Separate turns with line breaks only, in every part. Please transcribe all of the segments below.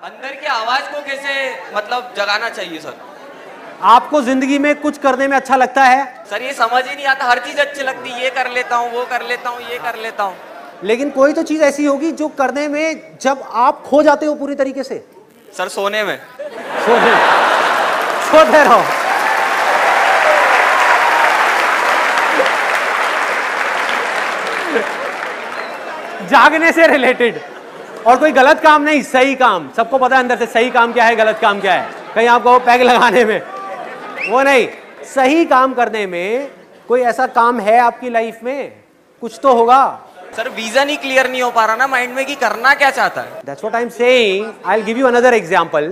अंदर की आवाज को कैसे मतलब जगाना चाहिए सर?
आपको जिंदगी में कुछ करने में अच्छा लगता है?
सर ये समझ ही नहीं आता, हर चीज अच्छी लगती है, ये कर लेता हूँ, वो कर लेता हूँ, ये कर लेता हूँ।
लेकिन कोई तो चीज ऐसी होगी जो करने में जब आप खो जाते हो पूरी तरीके से।
सर सोने में।
सोते रहो। जागने से रिलेटेड और कोई गलत काम नहीं, सही काम। सबको पता है अंदर से सही काम क्या है, गलत काम क्या है। कहीं आपको पैग लगाने में वो नहीं, सही काम करने में कोई ऐसा काम है आपकी लाइफ में, कुछ तो होगा।
सर विजन ही क्लियर नहीं हो पा रहा ना माइंड में कि करना क्या चाहता है।
That's what I'm saying. I'll give you another example.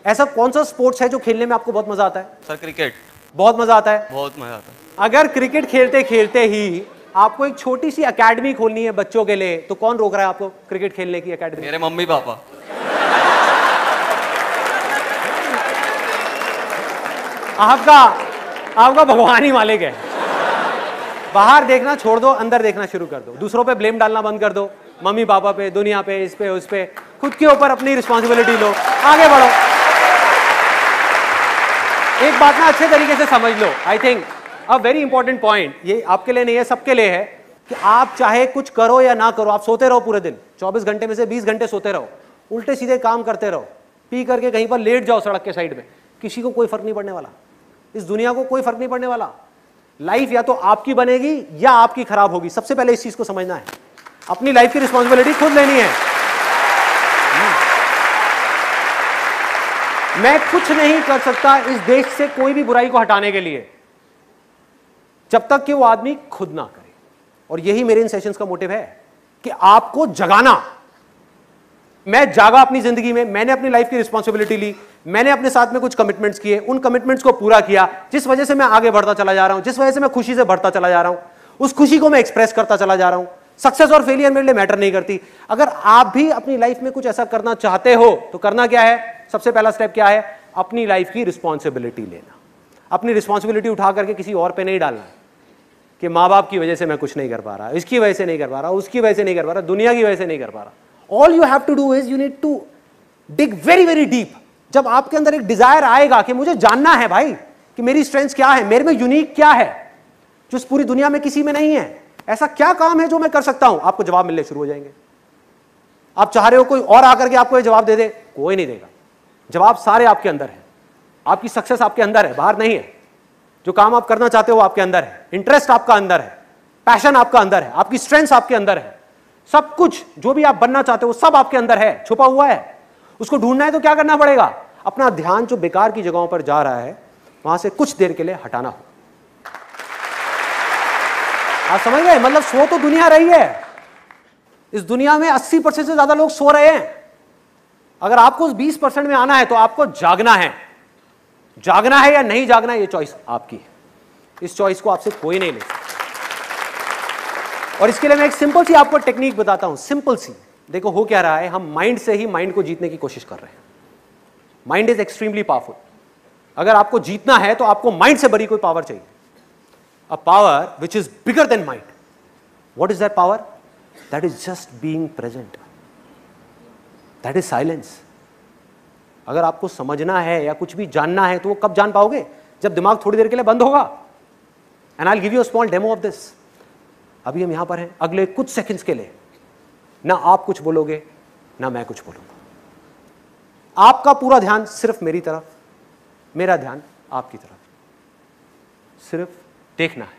ऐसा कौन सा स्पोर्ट्स है जो खेलने में आपको बहुत मजा आता है?
Sir cricket.
बहुत मजा आता है?
बहुत मजा आता है।
अगर क्रिकेट खेलते खेलते ही आपको एक छोटी सी एकेडमी खोलनी है बच्चों के लिए, तो कौन रोक रहा है आपको क्रिकेट खेलने की एकेडमी?
मेरे मम्मी पापा।
आपका भगवान ही मालिक है। बाहर देखना छोड़ दो, अंदर देखना शुरू कर दो। दूसरों पे ब्लेम डालना बंद कर दो, मम्मी पापा पे, दुनिया पे, इस पे उस पे। खुद के ऊपर अपनी रिस्पॉन्सिबिलिटी लो, आगे बढ़ो। एक बात ना अच्छे तरीके से समझ लो, I think a very important point, ये आपके लिए नहीं है, सबके लिए है, कि आप चाहे कुछ करो या ना करो, आप सोते रहो पूरे दिन, 24 घंटे में से 20 घंटे सोते रहो, उल्टे सीधे काम करते रहो, पी करके कहीं पर लेट जाओ सड़क के साइड में, किसी को कोई फर्क नहीं पड़ने वाला। इस दुनिया को कोई फर्क नहीं पड़ने वाला। लाइफ या तो आपकी बनेगी या आपकी खराब होगी। सबसे पहले इस चीज को समझना है, अपनी लाइफ की रिस्पॉन्सिबिलिटी खुद लेनी है। मैं कुछ नहीं कर सकता इस देश से कोई भी बुराई को हटाने के लिए, जब तक कि वो आदमी खुद ना करे। और यही मेरे इन सेशंस का मोटिव है कि आपको जगाना। मैं जागा अपनी जिंदगी में, मैंने अपनी लाइफ की रिस्पॉन्सिबिलिटी ली, मैंने अपने साथ में कुछ कमिटमेंट्स किए, उन कमिटमेंट्स को पूरा किया, जिस वजह से मैं आगे बढ़ता चला जा रहा हूं, जिस वजह से मैं खुशी से बढ़ता चला जा रहा हूं, उस खुशी को मैं एक्सप्रेस करता चला जा रहा हूं। सक्सेस और फेलियर मेरे लिए मैटर नहीं करती। अगर आप भी अपनी लाइफ में कुछ ऐसा करना चाहते हो तो करना क्या है? सबसे पहला स्टेप क्या है? अपनी लाइफ की रिस्पॉन्सिबिलिटी लेना। अपनी रिस्पॉन्सिबिलिटी उठा करके किसी और पे नहीं डालना कि माँ बाप की वजह से मैं कुछ नहीं कर पा रहा, इसकी वजह से नहीं कर पा रहा, उसकी वजह से नहीं कर पा रहा, दुनिया की वजह से नहीं कर पा रहा। All you have to do is you need to dig very very deep. जब आपके अंदर एक डिजायर आएगा कि मुझे जानना है भाई कि मेरी स्ट्रेंथ क्या है, मेरे में यूनिक क्या है जो इस पूरी दुनिया में किसी में नहीं है, ऐसा क्या काम है जो मैं कर सकता हूं, आपको जवाब मिलने शुरू हो जाएंगे। आप चाह रहे हो कोई और आकर के आपको ये जवाब दे दे, कोई नहीं देगा। जवाब सारे आपके अंदर है। आपकी सक्सेस आपके अंदर है, बाहर नहीं है। जो काम आप करना चाहते हो आपके अंदर है, इंटरेस्ट आपका अंदर है, पैशन आपका अंदर है, आपकी स्ट्रेंथ आपके अंदर है। सब कुछ जो भी आप बनना चाहते हो सब आपके अंदर है, छुपा हुआ है। उसको ढूंढना है तो क्या करना पड़ेगा? अपना ध्यान जो बेकार की जगहों पर जा रहा है वहां से कुछ देर के लिए हटाना हो। आप समझ गए? मतलब सो तो दुनिया रही है, इस दुनिया में 80% से ज्यादा लोग सो रहे हैं। अगर आपको उस 20% में आना है तो आपको जागना है। जागना है या नहीं जागना है, ये चॉइस आपकी है। इस चॉइस को आपसे कोई नहीं ले सकता। और इसके लिए मैं एक सिंपल सी आपको टेक्निक बताता हूं, सिंपल सी। देखो हो क्या रहा है, हम माइंड से ही माइंड को जीतने की कोशिश कर रहे हैं। Mind is extremely powerful. अगर आपको जीतना है तो आपको माइंड से बड़ी कोई पावर चाहिए, a power which is bigger than mind. What is that power? That is just being present, that is silence. अगर आपको समझना है या कुछ भी जानना है तो वो कब जान पाओगे? जब दिमाग थोड़ी देर के लिए बंद होगा। And I will give you a small demo of this. अभी हम यहां पर हैं, अगले कुछ सेकंड्स के लिए ना आप कुछ बोलोगे ना मैं कुछ बोलूंगा। आपका पूरा ध्यान सिर्फ मेरी तरफ, मेरा ध्यान आपकी तरफ, सिर्फ देखना है।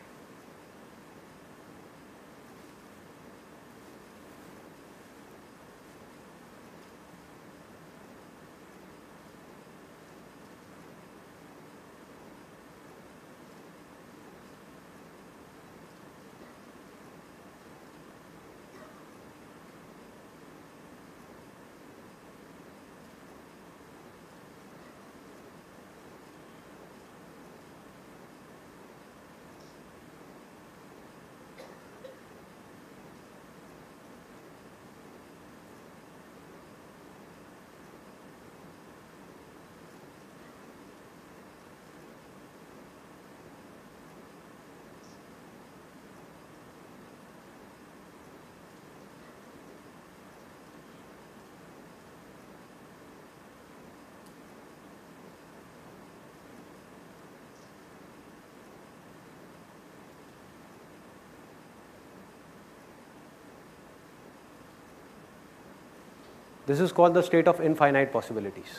This is called the state of infinite possibilities.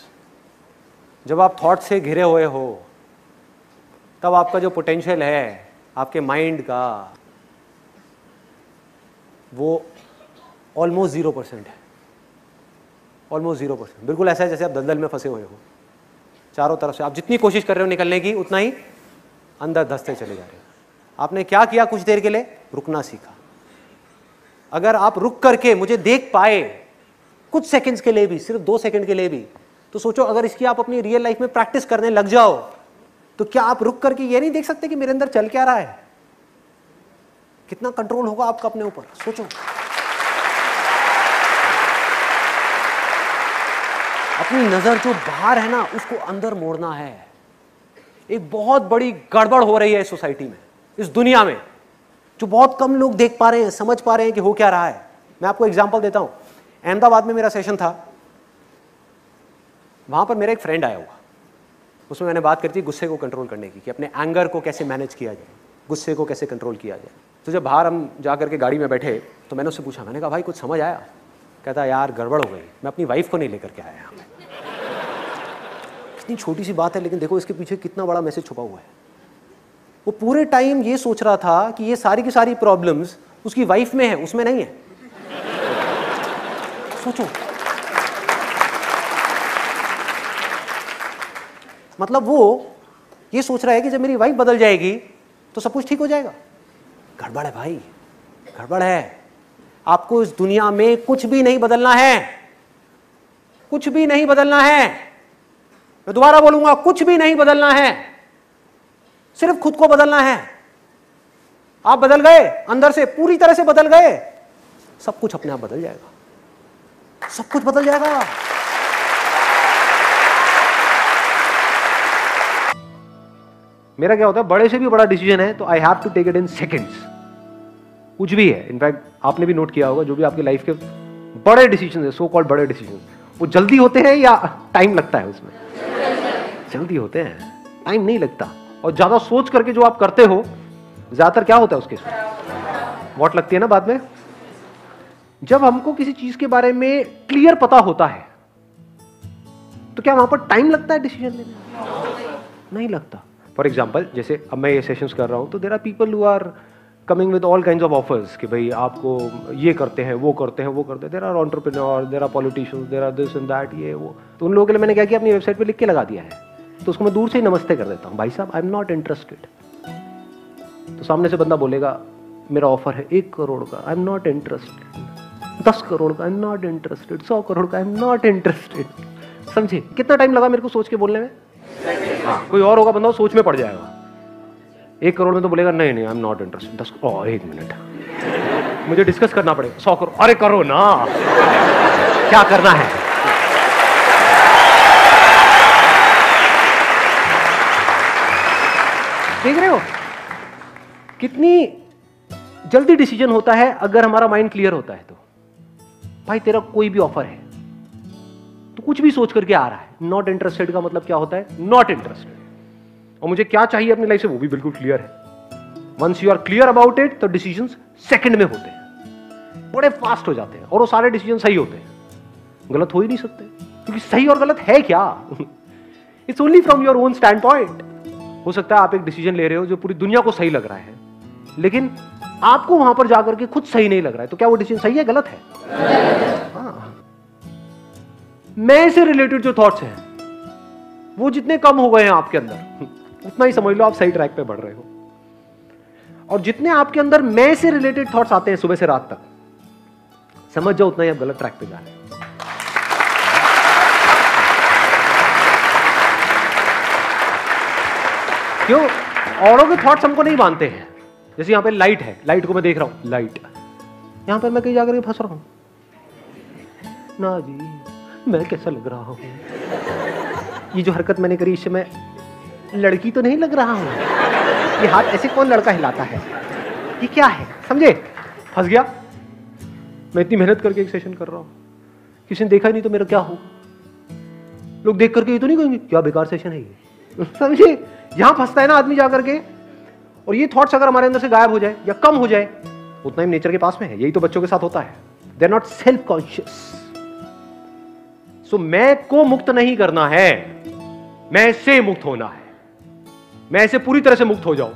जब आप थॉट से घिरे हुए हो तब आपका जो पोटेंशियल है आपके माइंड का, वो ऑलमोस्ट 0% है, ऑलमोस्ट 0%। बिल्कुल ऐसा है जैसे आप दलदल में फंसे हुए हो, चारों तरफ से आप जितनी कोशिश कर रहे हो निकलने की उतना ही अंदर धंसते चले जा रहे हो। आपने क्या किया? कुछ देर के लिए रुकना सीखा। अगर आप रुक करके मुझे देख पाए कुछ सेकंड्स के लिए भी, सिर्फ 2 सेकंड के लिए भी, तो सोचो अगर इसकी आप अपनी रियल लाइफ में प्रैक्टिस करने लग जाओ तो क्या आप रुक करके ये नहीं देख सकते कि मेरे अंदर चल क्या रहा है? कितना कंट्रोल होगा आपका अपने ऊपर, सोचो। अपनी नजर जो बाहर है ना उसको अंदर मोड़ना है। एक बहुत बड़ी गड़बड़ हो रही है इस सोसाइटी में, इस दुनिया में, जो बहुत कम लोग देख पा रहे हैं, समझ पा रहे हैं कि हो क्या रहा है। मैं आपको एग्जांपल देता हूं। अहमदाबाद में मेरा सेशन था, वहां पर मेरा एक फ्रेंड आया हुआ, उसमें मैंने बात करी थी गुस्से को कंट्रोल करने की, कि अपने एंगर को कैसे मैनेज किया जाए, गुस्से को कैसे कंट्रोल किया जाए। तो जब बाहर हम जा करके गाड़ी में बैठे तो मैंने उससे पूछा, मैंने कहा भाई कुछ समझ आया? कहता यार गड़बड़ हो गई, मैं अपनी वाइफ को नहीं लेकर के आया। इतनी छोटी सी बात है लेकिन देखो इसके पीछे कितना बड़ा मैसेज छुपा हुआ है। वो पूरे टाइम ये सोच रहा था कि ये सारी की सारी प्रॉब्लम्स उसकी वाइफ में है, उसमें नहीं है। सोचो, मतलब वो ये सोच रहा है कि जब मेरी वाइफ बदल जाएगी तो सब कुछ ठीक हो जाएगा। गड़बड़ है भाई, गड़बड़ है। आपको इस दुनिया में कुछ भी नहीं बदलना है, कुछ भी नहीं बदलना है। मैं दोबारा बोलूंगा, कुछ भी नहीं बदलना है, सिर्फ खुद को बदलना है। आप बदल गए, अंदर से पूरी तरह से बदल गए, सब कुछ अपने आप बदल जाएगा, सब कुछ बदल जाएगा। मेरा क्या होता है, बड़े से भी बड़ा डिसीजन है तो I have to take it in seconds. कुछ भी है, इनफैक्ट आपने भी नोट किया होगा, जो भी आपकी लाइफ के बड़े डिसीजन है, सो कॉल्ड बड़े डिसीजन, वो जल्दी होते हैं या टाइम लगता है उसमें? जल्दी होते हैं, टाइम नहीं लगता। और ज्यादा सोच करके जो आप करते हो, ज्यादातर क्या होता है उसके वॉट लगती है ना बाद में। जब हमको किसी चीज के बारे में क्लियर पता होता है तो क्या वहां पर टाइम लगता है डिसीजन लेने? नहीं लगता। फॉर एग्जाम्पल, जैसे अब मैं ये सेशंस कर रहा हूं तो there are people who are coming with all kinds of offers कि भाई आपको ये करते हैं, वो करते हैं, वो करते हैं। There are entrepreneur, there are politicians, there are this and that, ये वो। तो उन लोगों के लिए मैंने क्या किया, अपनी वेबसाइट पे लिख के लगा दिया है। तो उसको मैं दूर से ही नमस्ते कर देता हूँ, भाई साहब आई एम नॉट इंटरेस्टेड। तो सामने से बंदा बोलेगा मेरा ऑफर है 1 करोड़ का, I am not interested. 10 crore का, I am not interested. 100 crore का, आई एम नॉट इंटरेस्टेड। समझे कितना टाइम लगा मेरे को सोच के बोलने में? हाँ, कोई और होगा बंदा सोच में पड़ जाएगा। 1 करोड़ में तो बोलेगा नहीं नहीं आई एम नॉट इंटरेस्टेड। 10 1 मिनट मुझे डिस्कस करना पड़ेगा। 100 करोड़, अरे करो ना, क्या करना है? देख रहे हो कितनी जल्दी डिसीजन होता है अगर हमारा माइंड क्लियर होता है। तो भाई तेरा कोई भी ऑफर है तो कुछ भी सोच करके आ रहा है। नॉट इंटरेस्टेड का मतलब क्या होता है? Not interested. और मुझे क्या चाहिए अपनी लाइफ से वो भी बिल्कुल क्लियर है। Once you are clear about it तो डिसीजंस सेकंड में होते हैं, बड़े फास्ट हो जाते हैं और वो सारे डिसीजन सही होते हैं। गलत हो ही नहीं सकते क्योंकि सही और गलत है क्या? It's only from your own stand point. हो सकता है आप एक डिसीजन ले रहे हो जो पूरी दुनिया को सही लग रहा है, लेकिन आपको वहां पर जाकर के खुद सही नहीं लग रहा है, तो क्या वो डिसीजन सही है गलत है? हाँ। मैं से रिलेटेड जो थॉट्स हैं वो जितने कम हो गए हैं आपके अंदर, उतना ही समझ लो आप सही ट्रैक पे बढ़ रहे हो। और जितने आपके अंदर मैं से रिलेटेड थॉट्स आते हैं सुबह से रात तक, समझ जाओ उतना ही आप गलत ट्रैक पे जा रहे हैं। क्यों? औरों के थॉट्स हमको नहीं मानते हैं। जैसे यहां पे लाइट है, लाइट को मैं देख रहा हूं, लाइट यहां पर मैं कहीं जाकर के फंस रहा हूं ना जी, मैं कैसा लग रहा हूं? ये जो हरकत मैंने करी इससे मैं लड़की तो नहीं लग रहा हूं? ये हाथ ऐसे कौन लड़का हिलाता है? ये क्या है? समझे? फंस गया। मैं इतनी मेहनत करके एक सेशन कर रहा हूं, किसी ने देखा ही नहीं तो मेरा क्या हो? लोग देख करके ये तो नहीं कहेंगे क्या बेकार सेशन है ये? समझे? यहां फंसता है ना आदमी जाकर के। और ये थॉट्स अगर हमारे अंदर से गायब हो जाए या कम हो जाए, उतना ही नेचर के पास में है। यही तो बच्चों के साथ होता है। They are not self conscious. So मैं को मुक्त नहीं करना है, मैं से मुक्त होना है। मैं ऐसे पूरी तरह से मुक्त हो जाऊं,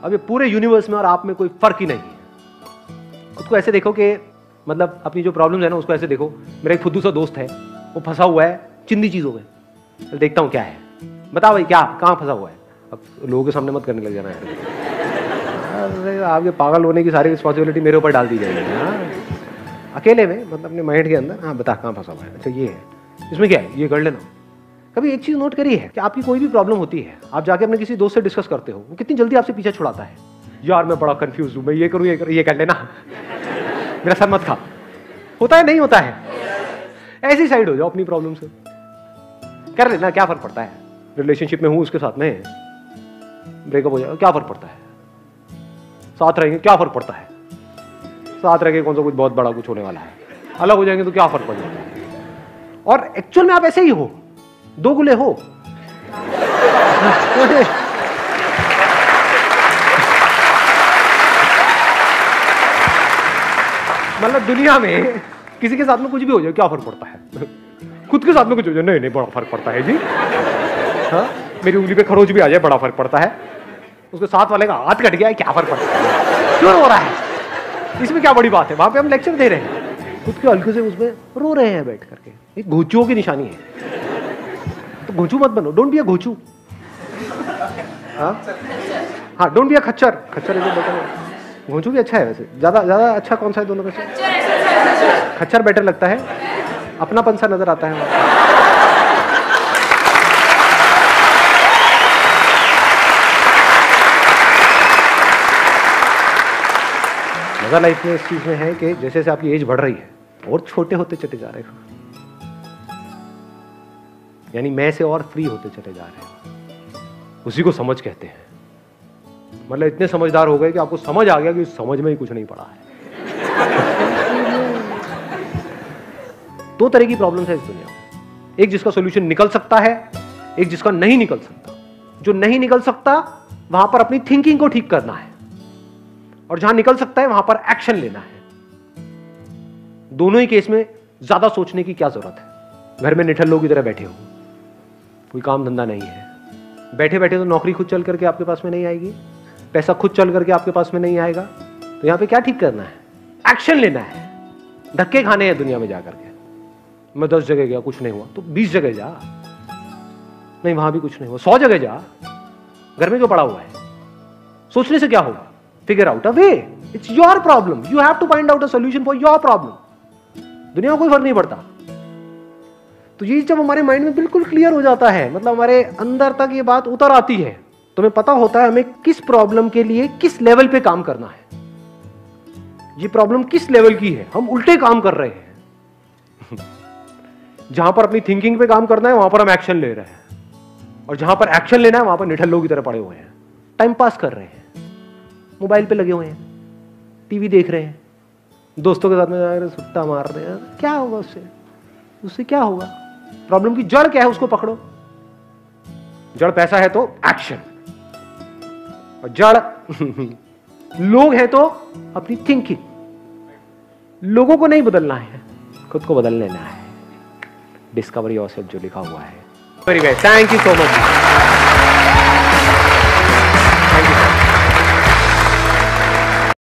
अब ये पूरे यूनिवर्स में और आप में कोई फर्क ही नहीं है। खुद को ऐसे देखो कि मतलब अपनी जो प्रॉब्लम है ना उसको ऐसे देखो, मेरा एक फुद्दू सा दोस्त है, वो फंसा हुआ है चिंदी चीजों में। देखता हूं क्या है, बता भाई क्या, कहां फंसा हुआ है। अब लोगों के सामने मत करने लग जाना है, आपके पागल होने की सारी रिस्पॉन्सिबिलिटी मेरे ऊपर डाल दी जाएगी। हाँ अकेले में, मतलब अपने माइंड के अंदर, हाँ बता कहां फंसा हुआ है, अच्छा ये है, इसमें क्या है, ये कर लेना। कभी एक चीज नोट करी है कि आपकी कोई भी प्रॉब्लम होती है, आप जाके अपने किसी दोस्त से डिस्कस करते हो, वो कितनी जल्दी आपसे पीछे छुड़ाता है। यार मैं बड़ा कंफ्यूज हूं, मैं ये करूं, ये कर लेना, मेरा सर मत खा। होता है नहीं होता है? ऐसी साइड हो जाओ अपनी प्रॉब्लम से, कर लेना, क्या फर्क पड़ता है। रिलेशनशिप में हूं उसके साथ में, ब्रेकअप हो जाएगा, क्या फर्क पड़ता है। साथ रहेंगे, क्या फर्क पड़ता है। साथ रह के कौन सा कुछ बहुत बड़ा कुछ होने वाला है, अलग हो जाएंगे तो क्या फर्क पड़ जाता है। और एक्चुअल में आप ऐसे ही हो, दो गुले हो। मतलब दुनिया में किसी के साथ में कुछ भी हो जाए क्या फर्क पड़ता है, खुद के साथ में कुछ हो जाए नहीं बड़ा फर्क पड़ता है जी। हाँ मेरी उंगली पे खरोच भी आ जाए बड़ा फर्क पड़ता है, उसके साथ वाले का हाथ कट गया है क्या फर्क पड़ता है, क्यों हो रहा है, इसमें क्या बड़ी बात है। वहां पे हम लेक्चर दे रहे हैं, खुद के हल्के से उसमें रो रहे हैं बैठ करके, एक घोचुओं की निशानी है। तो घोचू मत बनो, डोंट बी अ घोचू। हाँ डोंट बी अ खच्चर, खच्चर ऐसे बोलते हैं। घोंचू भी अच्छा है वैसे, ज्यादा अच्छा कौन सा है दोनों में से? खच्चर बेटर लगता है, अपनापन सा नजर आता है। मजा लाइफ में इस चीज में है कि जैसे जैसे आपकी एज बढ़ रही है और छोटे होते चले जा रहे हो, यानी मैं से और फ्री होते चले जा रहे हो, उसी को समझ कहते हैं। मतलब इतने समझदार हो गए कि आपको समझ आ गया कि समझ में ही कुछ नहीं पड़ा है। दो तरह की प्रॉब्लम्स है इस दुनिया में, एक जिसका सॉल्यूशन निकल सकता है, एक जिसका नहीं निकल सकता। जो नहीं निकल सकता वहां पर अपनी थिंकिंग को ठीक करना है, और जहां निकल सकता है वहां पर एक्शन लेना है। दोनों ही केस में ज्यादा सोचने की क्या जरूरत है। घर में निठल्ल लोग की तरह बैठे हो, कोई काम धंधा नहीं है, बैठे बैठे तो नौकरी खुद चल करके आपके पास में नहीं आएगी, पैसा खुद चल करके आपके पास में नहीं आएगा, तो यहां पे क्या ठीक करना है, एक्शन लेना है। धक्के खाने हैं दुनिया में जाकर के, मैं 10 जगह गया कुछ नहीं हुआ तो 20 जगह जा, नहीं वहां भी कुछ नहीं हुआ 100 जगह जा। घर में जो पड़ा हुआ है सोचने से क्या होगा, figure out a way, it's your problem, you have to find out a solution for your problem. दुनिया को कोई फर्क नहीं पड़ता। तो ये जब हमारे माइंड में बिल्कुल क्लियर हो जाता है, मतलब हमारे अंदर तक ये बात उतर आती है, तो हमें पता होता है हमें किस प्रॉब्लम के लिए किस लेवल पे काम करना है। ये प्रॉब्लम किस लेवल की है, हम उल्टे काम कर रहे हैं। जहां पर अपनी थिंकिंग पे काम करना है वहां पर हम एक्शन ले रहे हैं, और जहां पर एक्शन लेना है वहां पर निठल्लों की तरह पड़े हुए हैं, टाइम पास कर रहे हैं, मोबाइल पे लगे हुए हैं, टीवी देख रहे हैं, दोस्तों के साथ में सुट्टा मार रहे हैं। क्या होगा उससे, उससे क्या होगा। प्रॉब्लम की जड़ क्या है उसको पकड़ो। जड़ पैसा है तो एक्शन, और जड़ लोग हैं तो अपनी थिंकिंग। लोगों को नहीं बदलना है, खुद को बदल लेना है। डिस्कवर योरसेल्फ जो लिखा हुआ है। Very well, thank you so much.